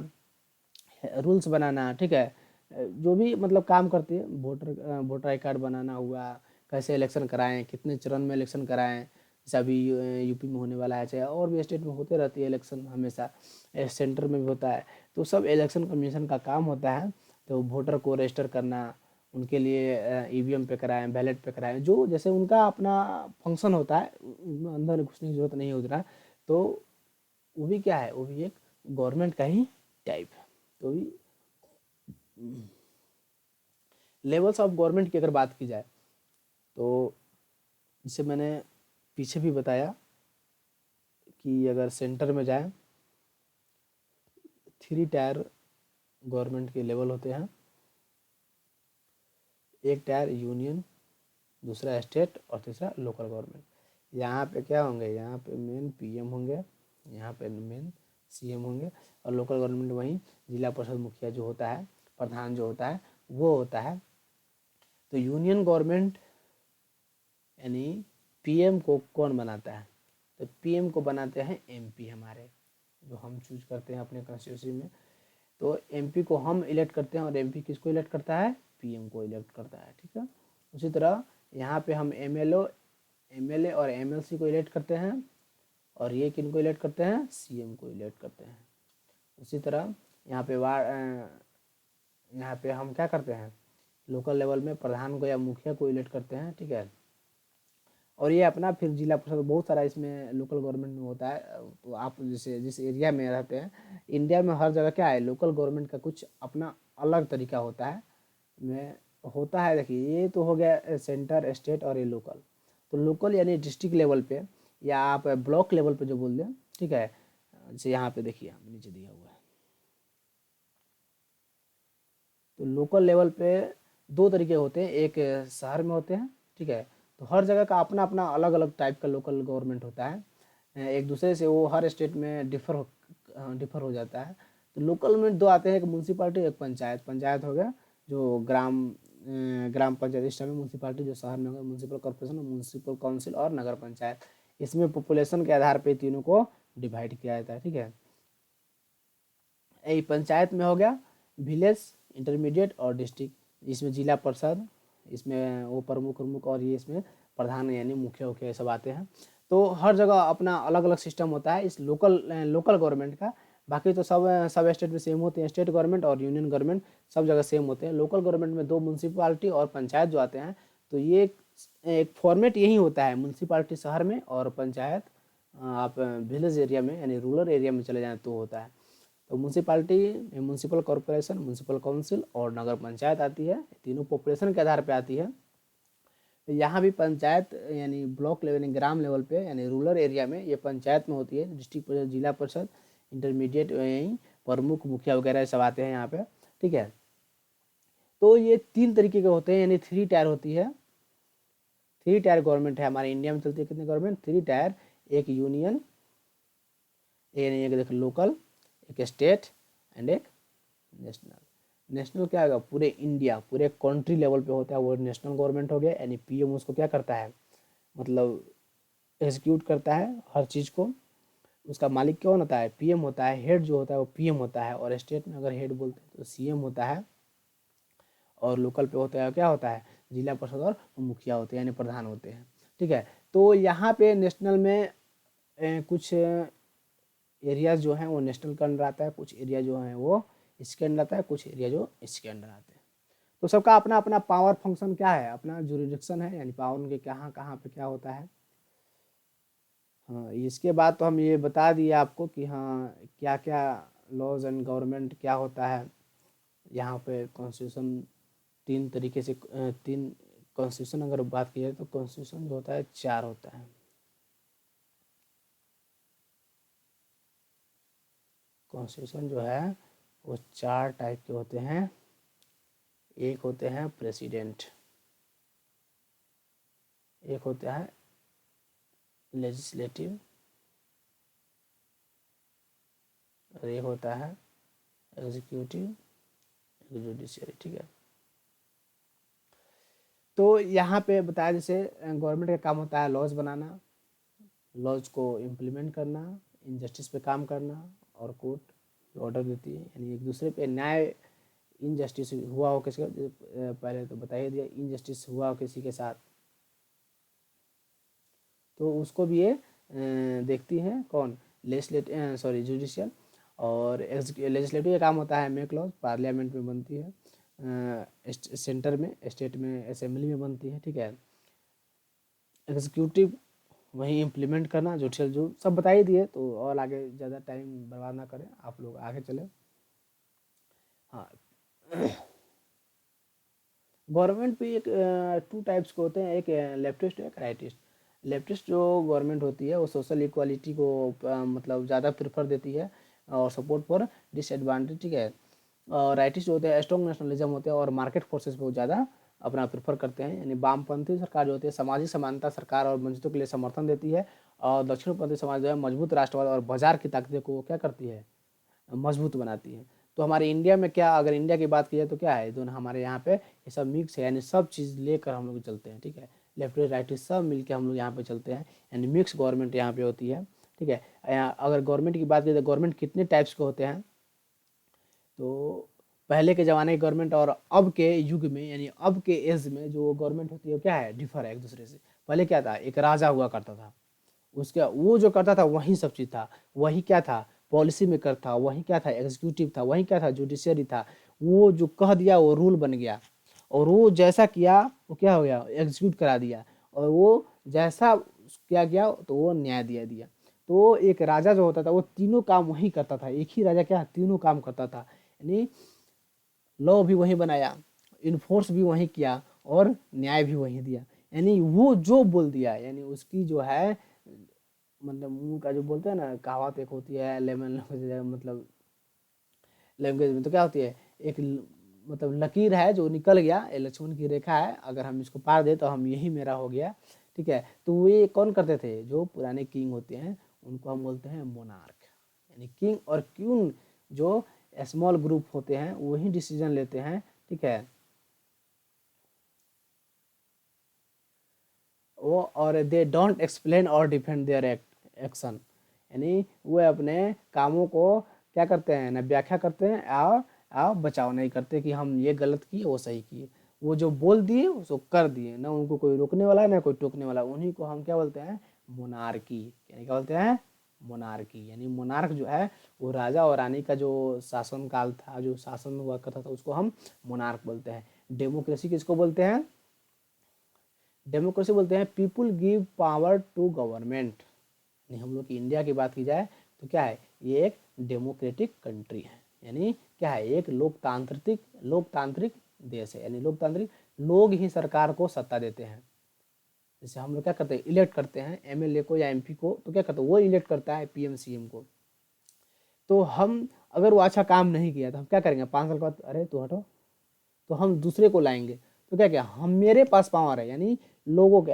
रूल्स बनाना, ठीक है, जो भी मतलब काम करती है, वोटर आई कार्ड बनाना हुआ, कैसे इलेक्शन कराएं, कितने चरण में इलेक्शन कराएं, जैसे अभी यूपी में होने वाला है, चाहे और भी स्टेट में होते रहती है इलेक्शन, हमेशा सेंटर में भी होता है, तो सब इलेक्शन कमीशन का काम होता है। तो वोटर को रजिस्टर करना, उनके लिए EVM पे कराएं, बैलेट पे कराएं, जो जैसे उनका अपना फंक्शन होता है, उनमें अंदर घुसने की जरूरत नहीं होती ना, तो वो भी क्या है? वो भी एक गवर्नमेंट का ही टाइप है। तो भी लेवल्स ऑफ गवर्नमेंट की अगर बात की जाए तो जैसे मैंने पीछे भी बताया कि अगर सेंटर में जाए 3 टायर गवर्नमेंट के लेवल होते हैं। एक टायर यूनियन, दूसरा स्टेट और तीसरा लोकल गवर्नमेंट। यहाँ पे क्या होंगे? यहाँ पे मेन PM होंगे, यहाँ पे मेन CM होंगे, और लोकल गवर्नमेंट वहीं जिला परिषद मुखिया जो होता है, प्रधान जो होता है, वो होता है। तो यूनियन गवर्नमेंट यानी PM को कौन बनाता है? तो PM को बनाते हैं MP हमारे, जो हम चूज करते हैं अपने कॉन्स्टिट्यूंसी में। तो MP को हम इलेक्ट करते हैं और MP किसको इलेक्ट करता है? PM को इलेक्ट करता है। ठीक है, उसी तरह यहाँ पे हम MLA और MLC को इलेक्ट करते हैं, और ये किन को इलेक्ट करते हैं? CM को इलेक्ट करते हैं। उसी तरह यहाँ पे यहाँ पे हम क्या करते हैं? लोकल लेवल में प्रधान को या मुखिया को इलेक्ट करते हैं। ठीक है, और ये अपना फिर जिला परिषद बहुत सारा इसमें लोकल गवर्नमेंट में होता है। तो आप जैसे जिस एरिया में रहते हैं, इंडिया में हर जगह क्या है? लोकल गवर्नमेंट का कुछ अपना अलग तरीका होता है में होता है। देखिए, ये तो हो गया सेंटर, स्टेट और ये लोकल। तो लोकल यानी डिस्ट्रिक्ट लेवल पे या आप ब्लॉक लेवल पे जो बोल दें। ठीक है, जैसे यहाँ पे देखिए नीचे दिया हुआ है, तो लोकल लेवल पे 2 तरीके होते हैं, एक शहर में होते हैं। ठीक है, तो हर जगह का अपना अपना अलग अलग टाइप का लोकल गवर्नमेंट होता है, एक दूसरे से वो हर स्टेट में डिफर डिफर हो जाता है। तो लोकल गवर्नमेंट दो आते हैं, एक म्यूनसिपालिटी एक पंचायत। पंचायत हो गया जो ग्राम पंचायत, इस टाइम में म्यूनसिपालिटी जो शहर में होगा म्यूनसिपल कॉर्पोरेशन, म्यूनसिपल काउंसिल और नगर पंचायत। इसमें पॉपुलेशन के आधार पे तीनों को डिवाइड किया जाता है, ठीक है। यही पंचायत में हो गया विलेज, इंटरमीडिएट और डिस्ट्रिक्ट। इसमें जिला परिषद, इसमें वो प्रमुख और ये इसमें प्रधान यानी मुखिया उखिया सब आते हैं। तो हर जगह अपना अलग अलग सिस्टम होता है इस लोकल गवर्नमेंट का। बाकी तो सब स्टेट में सेम होते हैं, स्टेट गवर्नमेंट और यूनियन गवर्नमेंट सब जगह सेम होते हैं। लोकल गवर्नमेंट में दो म्यूनसिपालिटी और पंचायत जो आते हैं। तो ये एक फॉर्मेट यही होता है, म्यूनसिपालिटी शहर में और पंचायत आप विलेज एरिया में यानी रूरल एरिया में चले जाएँ तो होता है। तो municipality, municipal corporation, municipal council और नगर पंचायत आती है, तीनों पॉपुलेशन के आधार पे आती है। यहाँ भी पंचायत यानी ब्लॉक लेवल यानी ग्राम लेवल पे यानी रूरल एरिया में ये पंचायत में होती है। डिस्ट्रिक्ट परिषद, जिला परिषद, इंटरमीडिएट यहीं प्रमुख मुखिया वगैरह सब आते हैं यहाँ पे, ठीक है। तो ये तीन तरीके के होते हैं यानी 3 टायर होती है। 3 टायर गवर्नमेंट है हमारे इंडिया में चलती है। कितने गवर्नमेंट? 3 टायर, एक यूनियन यानी एक देख लोकल, एक स्टेट एंड एक नेशनल। नेशनल क्या होगा? पूरे इंडिया पूरे कंट्री लेवल पे होता है, वो नेशनल गवर्नमेंट हो गया। यानी पीएम उसको क्या करता है, मतलब एग्जीक्यूट करता है हर चीज़ को। उसका मालिक कौन होता है? पीएम होता है। हेड जो होता है वो पीएम होता है। और स्टेट में अगर हेड बोलते हैं तो सीएम होता है। और लोकल पे होता है क्या होता है? जिला परिषद और मुखिया होते हैं यानी प्रधान होते हैं, ठीक है। तो यहाँ पे नेशनल में कुछ एरियाज जो हैं वो नेशनल के अंडर आता है, कुछ एरिया जो हैं वो इसके अंडर आता है, कुछ एरिया जो इसके अंडर आते हैं। तो सबका अपना अपना पावर फंक्शन क्या है, अपना जुरिडिक्शन है, यानी पावर उनके कहाँ कहाँ पे क्या होता है। हाँ, इसके बाद तो हम ये बता दिए आपको कि हाँ क्या क्या लॉज एंड गवर्नमेंट क्या होता है। यहाँ पे कॉन्स्टिट्यूशन तीन तरीके से तीन कॉन्स्टिट्यूशन अगर बात की जाए तो कॉन्स्टिट्यूशन जो होता है 4 होता है। कॉन्स्टिट्यूशन जो है वो 4 टाइप के होते हैं। एक होते हैं प्रेसिडेंट, एक होता है लेजिस्लेटिव और एक होता है एग्जीक्यूटिव, एक जुडिशियरी, ठीक है। तो यहाँ पे बताया जैसे गवर्नमेंट का काम होता है लॉज बनाना, लॉज को इम्प्लीमेंट करना, इनजस्टिस पे काम करना और कोर्ट ऑर्डर देती है यानी एक दूसरे पे न्याय इनजस्टिस हुआ हो किसी का, पहले तो बता ही दिया, इनजस्टिस हुआ हो किसी के साथ तो उसको भी ये देखती हैं कौन? जुडिशियल। और लेजिस्लेटिव का काम होता है मेक लॉज, पार्लियामेंट में बनती है, सेंटर में, स्टेट में असेंबली में बनती है, ठीक है। एग्जीक्यूटिव वही इम्प्लीमेंट करना, जुडिशियल जो सब बता ही दिए तो और आगे ज़्यादा टाइम बर्बाद ना करें, आप लोग आगे चले। हाँ, गवर्नमेंट भी एक 2 टाइप्स के होते हैं, एक लेफ्टिस्ट एक राइटिस्ट। लेफ्टिस्ट जो गवर्नमेंट होती है वो सोशल इक्वालिटी को मतलब ज़्यादा प्रेफर देती है और सपोर्ट फॉर डिसएडवांटेज, ठीक है। और राइटिस्ट जो होते हैं स्ट्रॉन्ग नेशनलिज्म होते हैं और मार्केट फोर्सेस को ज़्यादा अपना प्रेफर करते हैं। यानी वामपंथी सरकार जो होती है सामाजिक समानता सरकार और वंचितों के लिए समर्थन देती है। और दक्षिणपंथी समाज जो है मजबूत राष्ट्रवाद और बाजार की ताकतें को क्या करती है? मजबूत बनाती है। तो हमारे इंडिया में क्या, अगर इंडिया की बात की जाए तो क्या है, दोनों हमारे यहाँ पे ये सब मिक्स है, यानी सब चीज़ लेकर हम लोग चलते हैं, ठीक है। लेफ्ट राइट सब मिलकर हम लोग यहाँ पे चलते हैं, यानी मिक्स गवर्नमेंट यहाँ पे होती है, ठीक है। अगर गवर्नमेंट की बात करें तो गवर्नमेंट कितने टाइप्स के होते हैं, तो पहले के ज़माने की गवर्नमेंट और अब के युग में यानी अब के एज में जो गवर्नमेंट होती है क्या है, डिफर है एक दूसरे से। पहले क्या था, एक राजा हुआ करता था, उसका वो जो करता था वही सब चीज़ था, वही क्या था, पॉलिसी मेकर था, वही क्या था, एग्जीक्यूटिव था, वही क्या था, जुडिशियरी था। वो जो कह दिया वो रूल बन गया, और वो जैसा किया वो क्या हो गया, एग्जीक्यूट करा दिया, और वो जैसा क्या किया तो वो न्याय दिया दिया। तो एक राजा जो होता था वो तीनों काम वही करता था, एक ही राजा क्या तीनों काम करता था, यानी लॉ भी वही बनाया, इन्फोर्स भी वही किया और न्याय भी वही दिया। यानी वो जो बोल दिया यानी उसकी जो है मतलब मुंह का जो बोलते हैं ना कहावत एक होती है लेमन लैंग्वेज, मतलब लैंग्वेज में तो क्या होती है, एक मतलब लकीर है जो निकल गया, ये लक्ष्मण की रेखा है, अगर हम इसको पार दे तो हम यही मेरा हो गया, ठीक है। तो ये कौन करते थे, जो पुराने किंग होते हैं उनको हम बोलते हैं मोनार्क, यानी किंग और क्वीन जो स्मॉल ग्रुप होते हैं वही डिसीजन लेते हैं, ठीक है। वो और दे डोंट एक्सप्लेन और डिफेंड देयर एक्शन, यानी वो अपने कामों को क्या करते हैं ना, व्याख्या करते हैं और बचाव नहीं करते कि हम ये गलत किए वो सही किए। वो जो बोल दिए उसको कर दिए, ना उनको कोई रोकने वाला है ना कोई टोकने वाला। उन्हीं को हम क्या बोलते हैं, मोनार्की, यानी क्या बोलते हैं, मोनार्की। यानी मोनार्क जो है वो राजा और रानी का जो शासन काल था, जो शासन हुआ करता था, उसको हम मोनार्क बोलते हैं। डेमोक्रेसी किसको बोलते हैं, डेमोक्रेसी बोलते हैं people give power to government. हम लोग की इंडिया की बात की जाए तो क्या है, ये एक डेमोक्रेटिक कंट्री है, यानी क्या है, एक लोकतांत्रिक लोकतांत्रिक देश है। यानी लोकतांत्रिक, लोग ही सरकार को सत्ता देते हैं। जैसे हम लोग क्या करते हैं, इलेक्ट करते हैं एमएलए को या एमपी को, तो क्या करते हैं, वो इलेक्ट करता है पीएम सीएम को। तो हम अगर वो अच्छा काम नहीं किया तो हम क्या करेंगे, 5 साल के बाद अरे तू हटो, तो हम दूसरे को लाएंगे। तो क्या क्या हम, मेरे पास पावर है, यानी लोगों के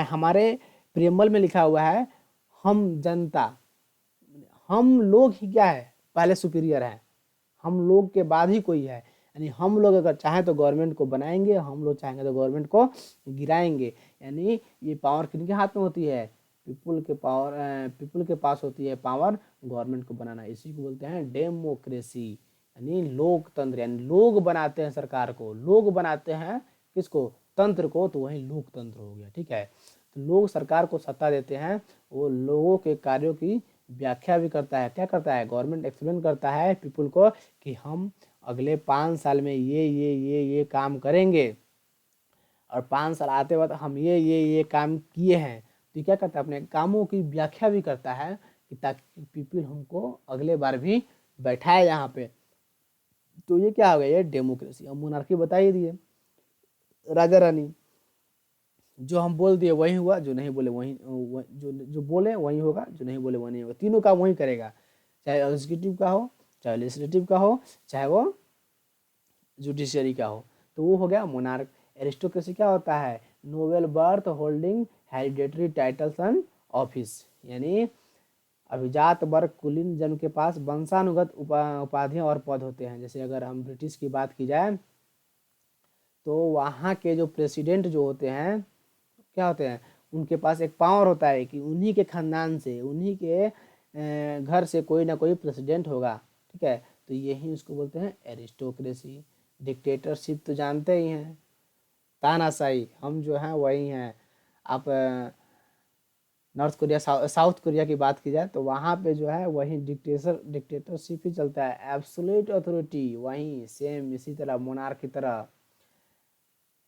हमारे प्रियम्बल में लिखा हुआ है हम जनता, हम लोग ही क्या है, पहले सुपीरियर है, हम लोग के बाद ही कोई है। यानी हम लोग अगर चाहें तो गवर्नमेंट को बनाएंगे, हम लोग चाहेंगे तो गवर्नमेंट को गिराएंगे। यानी ये पावर किनके हाथ में होती है, पीपुल के पावर, पीपुल के पास होती है पावर गवर्नमेंट को बनाना। इसी को बोलते हैं डेमोक्रेसी, यानी लोकतंत्र। यानी लोग बनाते हैं सरकार को, लोग बनाते हैं किसको, तंत्र को, तो वही लोकतंत्र हो गया, ठीक है। तो लोग सरकार को सत्ता देते हैं, वो लोगों के कार्यों की व्याख्या भी करता है। क्या करता है, गवर्नमेंट एक्सप्लेन करता है पीपुल को कि हम अगले 5 साल में ये काम करेंगे, और 5 साल आते वक्त हम ये काम किए हैं। तो ये क्या करता है, अपने कामों की व्याख्या भी करता है कि ताकि पीपल हमको अगले बार भी बैठाए यहाँ पे। तो ये क्या हो गया, ये डेमोक्रेसी। अब मोनार्की बता ही दिए, राजा रानी, जो हम बोल दिए वही हुआ, जो नहीं बोले वही, जो बोले वही होगा, जो नहीं बोले वही नहीं होगा। तीनों काम वही करेगा, चाहे एग्जीक्यूटिव का हो, चाहे लेजिस्लेटिव का हो, चाहे वो जुडिशरी का हो। तो वो हो गया मोनार्क। एरिस्टोक्रेसी क्या होता है, Nobel birth holding hereditary titles and office, यानी अभिजात वर्ग कुलीन जन के पास वंशानुगत उपाधियां और पद होते हैं। जैसे अगर हम ब्रिटिश की बात की जाए तो वहाँ के जो प्रेसिडेंट जो होते हैं क्या होते हैं, उनके पास एक पावर होता है कि उन्हीं के खानदान से, उन्हीं के घर से कोई ना कोई प्रेसिडेंट होगा, ठीक है। तो यही उसको बोलते हैं एरिस्टोक्रेसी। डिक्टेटरशिप तो जानते ही हैं, तानाशाही, हम जो हैं वही हैं। आप नॉर्थ कोरिया, साउथ कोरिया की बात की जाए तो वहाँ पे जो है वही डिक्टेटरशिप ही चलता है, एब्सोल्यूट अथॉरिटी वहीं सेम इसी तरह मोनार्क की तरह।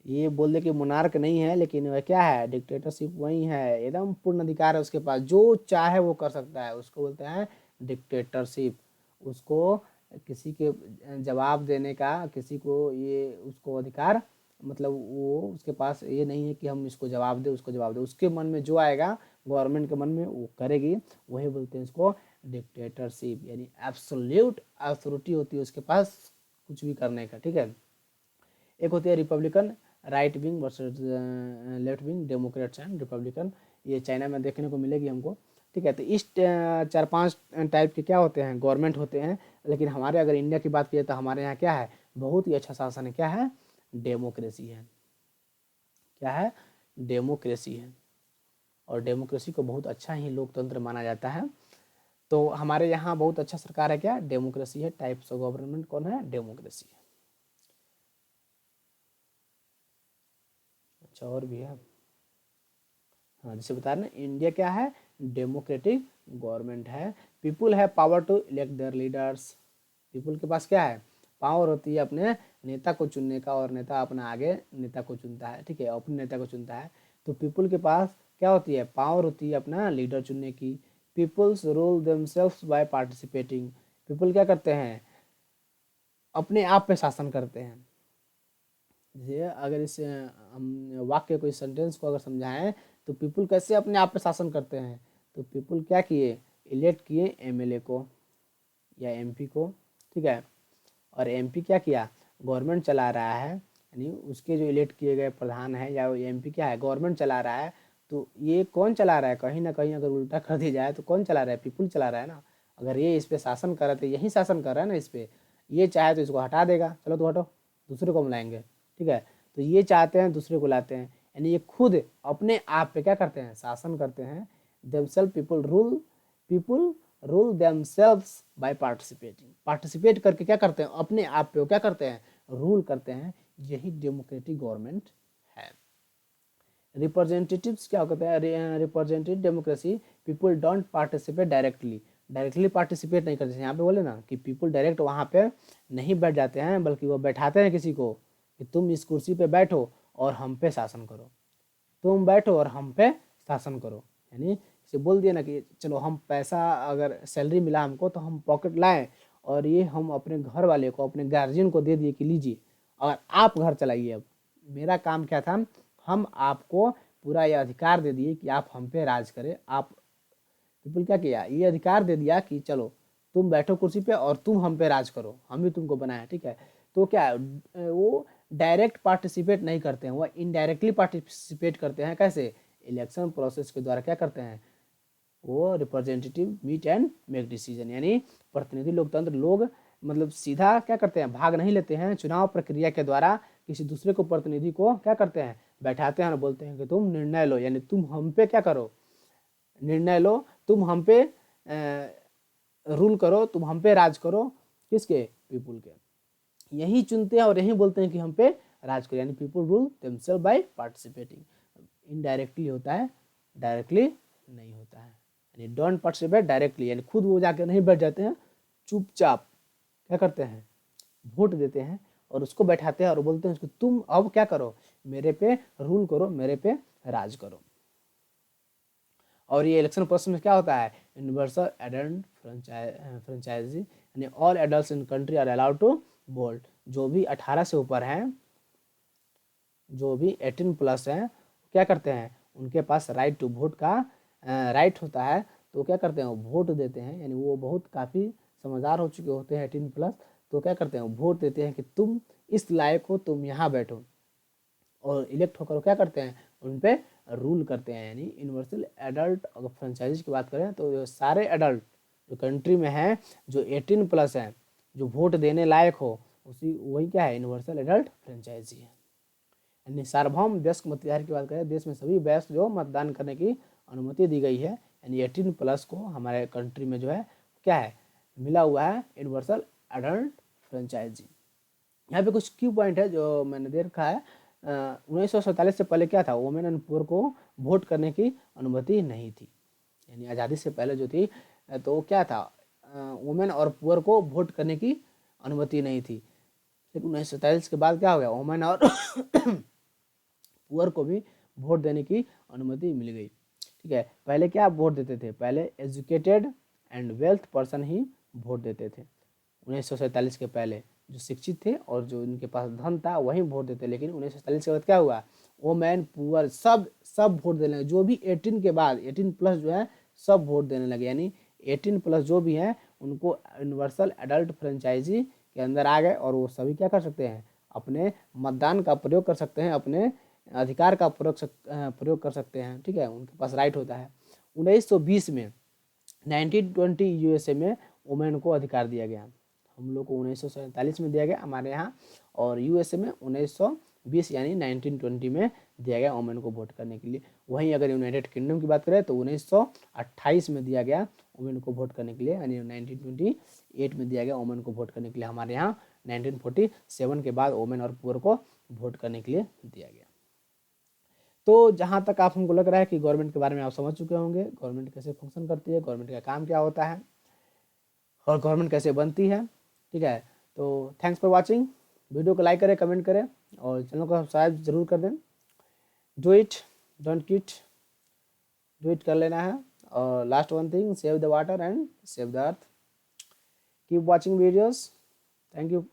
ये बोल दे कि मोनार्क नहीं है, लेकिन वह क्या है, डिक्टेटरशिप वही है, एकदम पूर्ण अधिकार है उसके पास, जो चाहे वो कर सकता है, उसको बोलते हैं डिक्टेटरशिप। उसको किसी के जवाब देने का, किसी को ये उसको अधिकार, मतलब वो उसके पास ये नहीं है कि हम इसको जवाब दे उसको जवाब दे, उसके मन में जो आएगा गवर्नमेंट के मन में वो करेगी, वही बोलते हैं इसको डिक्टेटरशिप। यानी एब्सोल्यूट अथॉरिटी होती है उसके पास कुछ भी करने का, ठीक है। एक होती है Republican, right wing versus left wing, Democrats and Republican. ये चाइना में देखने को मिलेगी हमको, ठीक है। तो इस 4-5 टाइप के क्या होते हैं, गवर्नमेंट होते हैं। लेकिन हमारे अगर इंडिया की बात की तो हमारे यहाँ क्या है, बहुत ही अच्छा शासन है, क्या है, डेमोक्रेसी है। क्या है, डेमोक्रेसी है। और डेमोक्रेसी को बहुत अच्छा ही लोकतंत्र माना जाता है। तो हमारे यहाँ बहुत अच्छा सरकार है, क्या, डेमोक्रेसी है। टाइप्स ऑफ गवर्नमेंट कौन है, डेमोक्रेसी है। अच्छा और भी है, हाँ जैसे बता रहे ना, इंडिया क्या है, डेमोक्रेटिक गवर्नमेंट है। पीपुल है power to elect their leaders, people के पास क्या है, पावर होती है अपने नेता को चुनने का, और नेता अपना आगे नेता को चुनता है, ठीक है, अपने नेता को चुनता है। तो पीपुल के पास क्या होती है, पावर होती है अपना लीडर चुनने की। Peoples rule themselves by participating, people क्या करते हैं, अपने आप पे शासन करते हैं। जैसे अगर इस हम वाक्य को, इस सेंटेंस को अगर समझाएं तो पीपुल कैसे अपने आप पे शासन करते हैं। तो पीपुल क्या किए, इलेक्ट किए एमएलए को या एमपी को, ठीक है। और एमपी क्या किया, गवर्नमेंट चला रहा है, यानी उसके जो इलेक्ट किए गए प्रधान है या एमपी क्या है, गवर्नमेंट चला रहा है। तो ये कौन चला रहा है, कहीं ना कहीं अगर उल्टा कर दिया जाए तो कौन चला रहा है, पीपुल चला रहा है ना। अगर ये इस पे शासन कर रहे थे, यही शासन कर रहा है ना इस पे, ये चाहे तो इसको हटा देगा, चलो तो हटो, दूसरे को बुलाएंगे, ठीक है। तो ये चाहते हैं दूसरे को लाते हैं, यानी ये खुद अपने आप पे क्या करते हैं, शासन करते हैं। Themself people rule themselves by participating, participate करके क्या करते हैं, अपने आप पे क्या करते हैं, रूल करते हैं। यही डेमोक्रेटिक गवर्नमेंट है। रिप्रेजेंटेटिव्स क्या कहते हैं, representative democracy, people don't participate directly participate नहीं करते। यहाँ पे बोले ना कि पीपल डायरेक्ट वहाँ पे नहीं बैठ जाते हैं, बल्कि वो बैठाते हैं किसी को कि तुम इस कुर्सी पे बैठो और हम पे शासन करो, तुम बैठो और हम पे शासन करो। यानी इसे बोल दिया ना कि चलो हम पैसा, अगर सैलरी मिला हमको तो हम पॉकेट लाएं और ये हम अपने घर वाले को, अपने गार्जियन को दे दिए कि लीजिए और आप घर चलाइए। अब मेरा काम क्या था, हम आपको पूरा ये अधिकार दे दिए कि आप हम पे राज करें। आप पीपल क्या किया, ये अधिकार दे दिया कि चलो तुम बैठो कुर्सी पे और तुम हम पे राज करो, हम भी तुमको बनाया, ठीक है। तो क्या वो डायरेक्ट पार्टिसिपेट नहीं करते हैं, वो इनडायरेक्टली पार्टिसिपेट करते हैं। कैसे, इलेक्शन प्रोसेस के द्वारा क्या करते हैं, वो representative meet and make decision, यानी प्रतिनिधि लोकतंत्र, लोग मतलब सीधा क्या करते हैं, भाग नहीं लेते हैं, चुनाव प्रक्रिया के द्वारा किसी दूसरे को, प्रतिनिधि को क्या करते हैं, बैठाते हैं और बोलते हैं कि तुम निर्णय लो, यानी तुम हम पे क्या करो, निर्णय लो, तुम हम पे रूल करो, तुम हम पे राज करो। किसके, पीपुल के। यही चुनते हैं और यही बोलते हैं कि हम पे राज करो, यानी people rule themself by participating. Indirectly होता है, डायरेक्टली नहीं होता है। यानी डोंट पार्टिसिपेट डायरेक्टली, यानी खुद वो जाकर नहीं बैठ जाते हैं, चुपचाप क्या करते हैं, वोट देते हैं और उसको बैठाते हैं और बोलते हैं उसको तुम अब क्या करो, मेरे पे रूल करो, मेरे पे राज करो। और ये इलेक्शन प्रोसेस में क्या होता है, यूनिवर्सल एडल्ट फ्रेंचाइजी, यानी all adults in country are allowed to vote. जो भी 18 से ऊपर हैं, जो भी 18+ हैं, क्या करते हैं, उनके पास राइट टू वोट का राइट होता है। तो क्या करते हैं, वो वोट देते हैं, यानी वो बहुत काफ़ी समझदार हो चुके होते हैं 18+। तो क्या करते हैं, वोट देते हैं कि तुम इस लायक हो, तुम यहाँ बैठो, और इलेक्ट होकर क्या करते हैं, उन पे रूल करते हैं। यानी यूनिवर्सल एडल्ट, अगर फ्रेंचाइज की बात करें तो सारे एडल्ट जो कंट्री में हैं, जो 18+ हैं, जो वोट देने लायक हो, उसी वही क्या है, यूनिवर्सल एडल्ट फ्रेंचाइजी है। यानी सार्वभौम वयस्क मताधिकार की बात करें, देश में सभी वयस्क जो मतदान करने की अनुमति दी गई है, यानी 18+ को हमारे कंट्री में जो है क्या है, मिला हुआ है यूनिवर्सल एडल्ट फ्रेंचाइजी। यहाँ पे कुछ क्यू पॉइंट है जो मैंने देख रखा है। 1947 से पहले क्या था, वुमेन एंड पुअर को वोट करने की अनुमति नहीं थी। यानी आज़ादी से पहले जो थी, तो क्या था, वुमेन और पुअर को वोट करने की अनुमति नहीं थी। फिर 1947 के बाद क्या हो गया, वुमेन और पुअर को भी वोट देने की अनुमति मिल गई, ठीक है। पहले क्या वोट देते थे, पहले educated and wealth person he vote देते थे। 1947 के पहले जो शिक्षित थे और जो इनके पास धन था वही वोट देते। लेकिन 1947 के बाद क्या हुआ, वुमेन पुअर सब वोट देने लगे। जो भी 18 के बाद 18+ जो है सब वोट देने लगे। यानी 18+ जो भी हैं उनको यूनिवर्सल एडल्ट फ्रेंचाइजी के अंदर आ गए और वो सभी क्या कर सकते हैं, अपने मतदान का प्रयोग कर सकते हैं, अपने अधिकार का प्रयोग कर सकते हैं, ठीक है, उनके पास राइट होता है। 1920 में 1920 यूएसए में वुमेन को अधिकार दिया गया। हम लोग को 1947 में दिया गया हमारे यहाँ, और यूएसए में 1920 यानी 1920 में दिया गया वुमेन को वोट करने के लिए। वहीं अगर यूनाइटेड किंगडम की बात करें तो 1928 में दिया गया वुमेन को वोट करने के लिए, यानी 1928 में दिया गया वुमेन को वोट करने के लिए। हमारे यहाँ 1947 के बाद वुमेन और पुअर को वोट करने के लिए दिया गया। तो जहाँ तक आप हमको लग रहा है कि गवर्नमेंट के बारे में आप समझ चुके होंगे, गवर्नमेंट कैसे फंक्शन करती है, गवर्नमेंट का काम क्या होता है और गवर्नमेंट कैसे बनती है, ठीक है। तो थैंक्स फॉर वाचिंग। वीडियो को लाइक करें, कमेंट करें और चैनल को सब्सक्राइब जरूर कर दें। Do it, don't kit, do it कर लेना है। और last one thing, save the water and save the earth. Keep watching videos. Thank you.